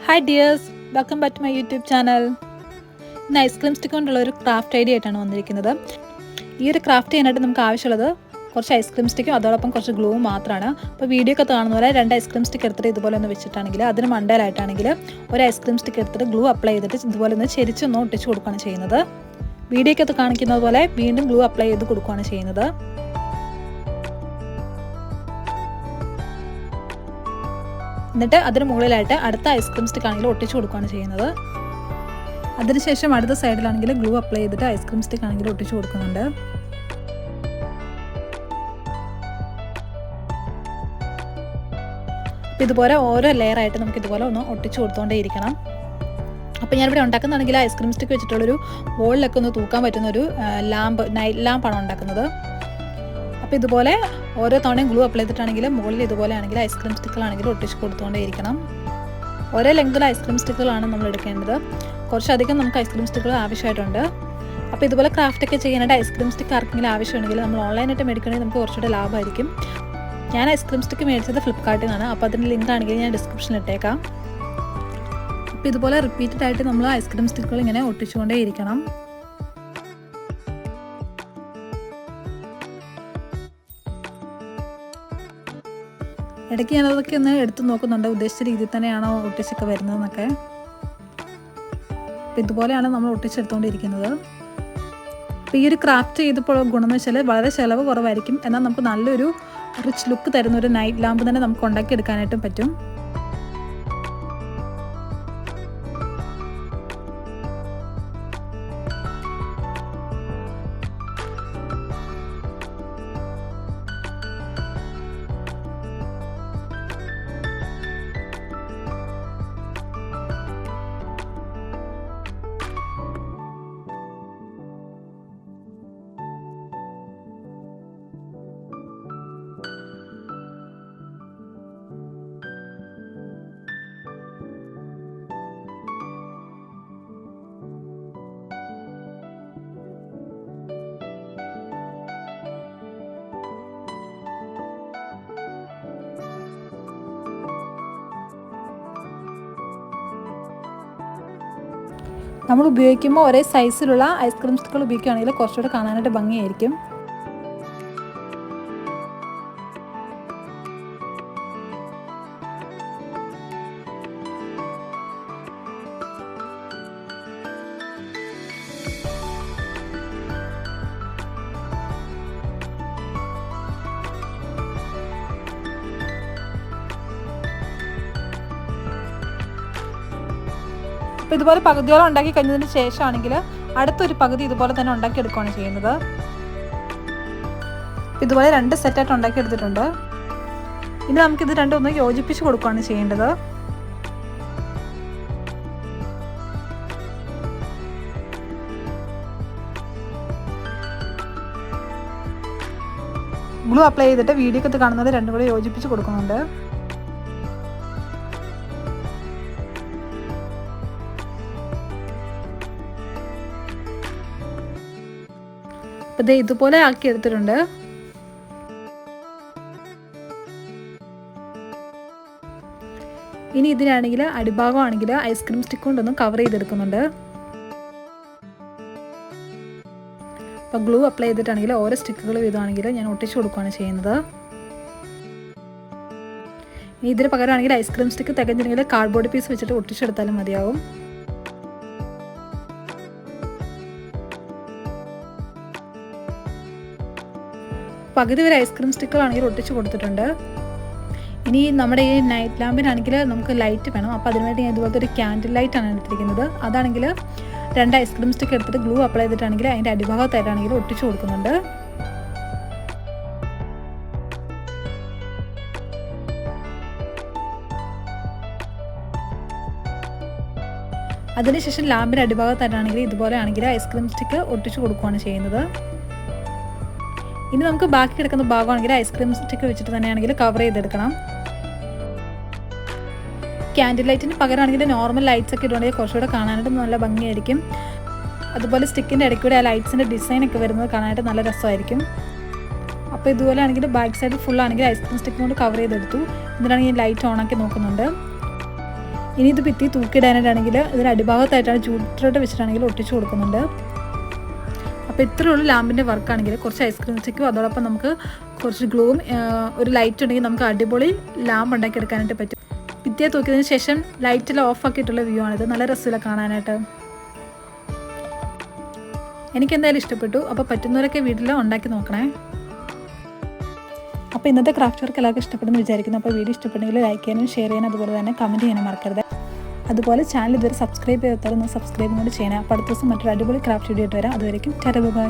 Hi dears, welcome back to my YouTube channel. ഇന്ന് ice cream stick കൊണ്ടുള്ള ഒരു craft idea ആയിട്ടാണ് വന്നിരിക്കുന്നത്. ഈ ഒരു ക്രാഫ്റ്റ് ചെയ്യാനായിട്ട് നമുക്ക് ആവശ്യമുള്ളത് കുറച്ച് ഐസ്ക്രീം സ്റ്റിക്കും അതോടൊപ്പം കുറച്ച് ഗ്ലൂവും മാത്രമാണ്. അപ്പോൾ വീഡിയോ ഒക്കെ കാണുന്ന പോലെ 2 ഐസ്ക്രീം സ്റ്റിക്ക് എടുത്തിട്ട് ഇതുപോലെ ഒന്ന് വെച്ചിട്ടാണെങ്കിൽ അതിന് മണ്ടയിലായിട്ടാണെങ്കിൽ ഒരു ഐസ്ക്രീം സ്റ്റിക്ക് എടുത്തിട്ട് ഗ്ലൂ അപ്ലൈ ചെയ്തിട്ട് ഇതുപോലെ ഒന്ന് ചെരിച്ചൊന്ന് ഒട്ടിച്ച് കൊടുക്കുകയാണ് ചെയ്യുന്നത്. വീഡിയോയ്ക്കകത്ത് കാണിക്കുന്നത് പോലെ വീണ്ടും ഗ്ലൂ അപ്ലൈ ചെയ്ത് കൊടുക്കുകയാണ് ചെയ്യുന്നത്. എന്നിട്ട് അതിന് മുകളിലായിട്ട് അടുത്ത ഐസ്ക്രീം സ്റ്റിക്ക് ആണെങ്കിൽ ഒട്ടിച്ചു കൊടുക്കുകയാണ് ചെയ്യുന്നത്. അതിനുശേഷം അടുത്ത സൈഡിലാണെങ്കിൽ ഗ്ലൂ അപ്ലൈ ചെയ്തിട്ട് ഐസ്ക്രീം സ്റ്റിക്ക് ആണെങ്കിൽ ഒട്ടിച്ചു കൊടുക്കുന്നുണ്ട്. അപ്പോൾ ഇതുപോലെ ഓരോ ലെയറായിട്ട് നമുക്ക് ഇതുപോലെ ഒന്ന് ഒട്ടിച്ചു കൊടുത്തുകൊണ്ടേ ഇരിക്കണം. അപ്പോൾ ഞാനിവിടെ ഉണ്ടാക്കുന്നതാണെങ്കിൽ ഐസ്ക്രീം സ്റ്റിക്ക് വെച്ചിട്ടുള്ളൊരു വോളിലൊക്കെ ഒന്ന് തൂക്കാൻ പറ്റുന്നൊരു നൈറ്റ് ലാമ്പാണ് ഉണ്ടാക്കുന്നത്. അപ്പോൾ ഇതുപോലെ ഓരോ തവണയും ഗ്ലൂ അപ്ലൈ ചെയ്തിട്ടാണെങ്കിൽ മുകളിൽ ഇതുപോലെ ആണെങ്കിൽ ഐസ്ക്രീം സ്റ്റിക്കുകളാണെങ്കിൽ ഒട്ടിച്ച് കൊടുത്തുകൊണ്ടേ ഇരിക്കണം. ഓരോ ലെങ്തിൽ ഐസ്ക്രീം സ്റ്റിക്കുകളാണ് നമ്മൾ എടുക്കേണ്ടത്. കുറച്ചധികം നമുക്ക് ഐസ്ക്രീം സ്റ്റിക്കുകൾ ആവശ്യമായിട്ടുണ്ട്. അപ്പോൾ ഇതുപോലെ ക്രാഫ്റ്റൊക്കെ ചെയ്യാനായിട്ട് ഐസ്ക്രീം സ്റ്റിക്ക് ആർക്കെങ്കിലും ആവശ്യമുണ്ടെങ്കിൽ നമ്മൾ ഓൺലൈനായിട്ട് മേടിക്കണമെങ്കിൽ നമുക്ക് കുറച്ചുകൂടെ ലാഭമായിരിക്കും. ഞാൻ ഐസ്ക്രീം സ്റ്റിക്ക് മേടിച്ചത് ഫ്ലിപ്കാർട്ടിൽ നിന്നാണ്. അപ്പോൾ അതിൻ്റെ ലിങ്ക് ആണെങ്കിൽ ഞാൻ ഡിസ്ക്രിപ്ഷനിൽ ഇട്ടേക്കാം. അപ്പോൾ ഇതുപോലെ റിപ്പീറ്റഡ് ആയിട്ട് നമ്മൾ ഐസ്ക്രീം സ്റ്റിക്കുകൾ ഇങ്ങനെ ഒട്ടിച്ചുകൊണ്ടേ ഇരിക്കണം. ഇടയ്ക്ക് ഞാനതൊക്കെ ഒന്ന് എടുത്ത് നോക്കുന്നുണ്ട്, ഉദ്ദേശിച്ച രീതിയിൽ തന്നെയാണോ ഒട്ടിച്ചൊക്കെ വരുന്നതെന്നൊക്കെ. അപ്പോൾ ഇതുപോലെയാണ് നമ്മൾ ഒട്ടിച്ചെടുത്തുകൊണ്ടിരിക്കുന്നത്. അപ്പോൾ ഈ ഒരു ക്രാഫ്റ്റ് ചെയ്തപ്പോൾ ഗുണമെന്ന് വെച്ചാൽ വളരെ ചിലവ് കുറവായിരിക്കും, എന്നാൽ നമുക്ക് നല്ലൊരു റിച്ച് ലുക്ക് തരുന്ന ഒരു നൈറ്റ് ലാമ്പ് തന്നെ നമുക്ക് ഉണ്ടാക്കിയെടുക്കാനായിട്ടും പറ്റും. നമ്മൾ ഉപയോഗിക്കുമ്പോൾ ഒരേ സൈസിലുള്ള ഐസ്ക്രീം സ്റ്റിക്കുകൾ ഉപയോഗിക്കുകയാണെങ്കിൽ കുറച്ചുകൂടെ കാണാനായിട്ട് ഭംഗിയായിരിക്കും. അപ്പോൾ ഇതുപോലെ പകുതിയോളം ഉണ്ടാക്കി കഴിഞ്ഞതിന് ശേഷമാണെങ്കിൽ അടുത്തൊരു പകുതി ഇതുപോലെ തന്നെ ഉണ്ടാക്കിയെടുക്കുകയാണ് ചെയ്യുന്നത്. ഇതുപോലെ 2 സെറ്റായിട്ട് ഉണ്ടാക്കിയെടുത്തിട്ടുണ്ട്. ഇനി നമുക്കിത് രണ്ടും ഒന്ന് യോജിപ്പിച്ച് കൊടുക്കുകയാണ് ചെയ്യേണ്ടത്. ഗ്ലൂ അപ്ലൈ ചെയ്തിട്ട് വീഡിയോക്കകത്ത് കാണുന്നത് രണ്ടും കൂടെ യോജിപ്പിച്ച് കൊടുക്കുന്നുണ്ട്. അപ്പോൾ ഇതുപോലെ ആക്കി എടുത്തിട്ടുണ്ട്. ഇനി ഇതിനാണെങ്കിൽ അടിഭാഗമാണെങ്കിൽ ഐസ്ക്രീം സ്റ്റിക്ക് കൊണ്ടൊന്ന് കവർ ചെയ്തെടുക്കുന്നുണ്ട്. അപ്പോൾ ഗ്ലൂ അപ്ലൈ ചെയ്തിട്ടാണെങ്കിൽ ഓരോ സ്റ്റിക്കുകൾ വീതമാണെങ്കിൽ ഞാൻ ഒട്ടിച്ചു കൊടുക്കുകയാണ് ചെയ്യുന്നത്. ഇനി ഇതിന് പകരമാണെങ്കിൽ ഐസ്ക്രീം സ്റ്റിക്ക് തികഞ്ഞില്ലെങ്കിൽ കാർഡ്ബോർഡ് പീസ് വെച്ചിട്ട് ഒട്ടിച്ചെടുത്താലും മതിയാവും. പകുതി വരെ ഐസ്ക്രീം സ്റ്റിക്കുകളാണെങ്കിൽ ഒട്ടിച്ച് കൊടുത്തിട്ടുണ്ട്. ഇനി നമ്മുടെ ഈ നൈറ്റ് ലാമ്പിനാണെങ്കിൽ നമുക്ക് ലൈറ്റ് വേണം. അപ്പോൾ അതിനുവേണ്ടി ഞാൻ ഇതുപോലത്തെ ഒരു ക്യാൻഡിൽ ലൈറ്റാണ് എടുത്തിരിക്കുന്നത്. അതാണെങ്കിൽ 2 ഐസ്ക്രീം സ്റ്റിക്ക് എടുത്തിട്ട് ഗ്ലൂ അപ്ലൈ ചെയ്തിട്ടാണെങ്കിൽ അതിൻ്റെ അടിഭാഗത്തായിട്ടാണെങ്കിൽ ഒട്ടിച്ച് കൊടുക്കുന്നുണ്ട്. അതിനുശേഷം ലാമ്പിൻ്റെ അടിഭാഗത്തായിട്ടാണെങ്കിൽ ഇതുപോലെ ആണെങ്കിൽ ഐസ്ക്രീം സ്റ്റിക്ക് ഒട്ടിച്ച് കൊടുക്കുകയാണ് ചെയ്യുന്നത്. ഇനി നമുക്ക് ബാക്കി കിടക്കുന്ന ഭാഗമാണെങ്കിൽ ഐസ്ക്രീം സ്റ്റിക്ക് വെച്ചിട്ട് തന്നെയാണെങ്കിൽ കവർ ചെയ്തെടുക്കണം. ക്യാൻഡിൽ ലൈറ്റിന് പകരമാണെങ്കിൽ നോർമൽ ലൈറ്റ്സ് ഒക്കെ ഇടുകയാണെങ്കിൽ കുറച്ചുകൂടെ കാണാനായിട്ട് നല്ല ഭംഗിയായിരിക്കും. അതുപോലെ സ്റ്റിക്കിൻ്റെ ഇടയ്ക്കൂടെ ആ ലൈറ്റ്സിൻ്റെ ഡിസൈനൊക്കെ വരുന്നത് കാണാനായിട്ട് നല്ല രസമായിരിക്കും. അപ്പോൾ ഇതുപോലെ ആണെങ്കിൽ ബാക്ക് സൈഡ് ഫുൾ ആണെങ്കിൽ ഐസ്ക്രീം സ്റ്റിക്ക് കൊണ്ട് കവർ ചെയ്തെടുത്തു. ഇതിനാണെങ്കിൽ ലൈറ്റ് ഓണാക്കി നോക്കുന്നുണ്ട്. ഇനി ഇത് ഭിത്തി തൂക്കിയിടാനായിട്ടാണെങ്കിൽ ഇതിന് അടിഭാഗത്തായിട്ടാണ് ജൂട്ടിലോട്ട് വെച്ചിട്ടാണെങ്കിൽ ഒട്ടിച്ചു കൊടുക്കുന്നുണ്ട്. അപ്പോൾ ഇത്രയുള്ള ലാമ്പിൻ്റെ വർക്കാണെങ്കിൽ കുറച്ച് ഐസ്ക്രീം സ്റ്റിക്കും അതോടൊപ്പം നമുക്ക് കുറച്ച് ഗ്ലൂവും ഒരു ലൈറ്റ് ഉണ്ടെങ്കിൽ നമുക്ക് അടിപൊളി ലാമ്പ് ഉണ്ടാക്കിയെടുക്കാനായിട്ട് പറ്റും. ഭിത്തിയെ തൂക്കിയതിന് ശേഷം ലൈറ്റെല്ലാം ഓഫ് ആക്കിയിട്ടുള്ള വ്യൂ ആണിത്. നല്ല രസമില്ല കാണാനായിട്ട്. എനിക്കെന്തായാലും ഇഷ്ടപ്പെട്ടു. അപ്പോൾ പറ്റുന്നവരൊക്കെ വീട്ടിൽ ഉണ്ടാക്കി നോക്കണേ. അപ്പോൾ ഇന്നത്തെ ക്രാഫ്റ്റ് വർക്ക് എല്ലാവർക്കും ഇഷ്ടപ്പെടുന്നു വിചാരിക്കുന്നു. അപ്പോൾ വീഡിയോ ഇഷ്ടപ്പെട്ടെങ്കിൽ ലൈക്ക് ചെയ്യാനും ഷെയർ ചെയ്യാനും അതുപോലെ തന്നെ കമൻറ്റ് ചെയ്യാനും മറക്കരുത്. അതുപോലെ ചാനൽ ഇതുവരെ സബ്സ്ക്രൈബ് ചെയ്യാത്തവരൊന്ന് സബ്സ്ക്രൈബും കൂടി ചെയ്യണം. അപ്പോൾ അടുത്ത ദിവസം മറ്റൊരു അടിപൊളി ക്രാഫ്റ്റ് വീഡിയോ ആയിട്ട് വരാം. അതുവരെയും ടാറ്റാ ബൈ.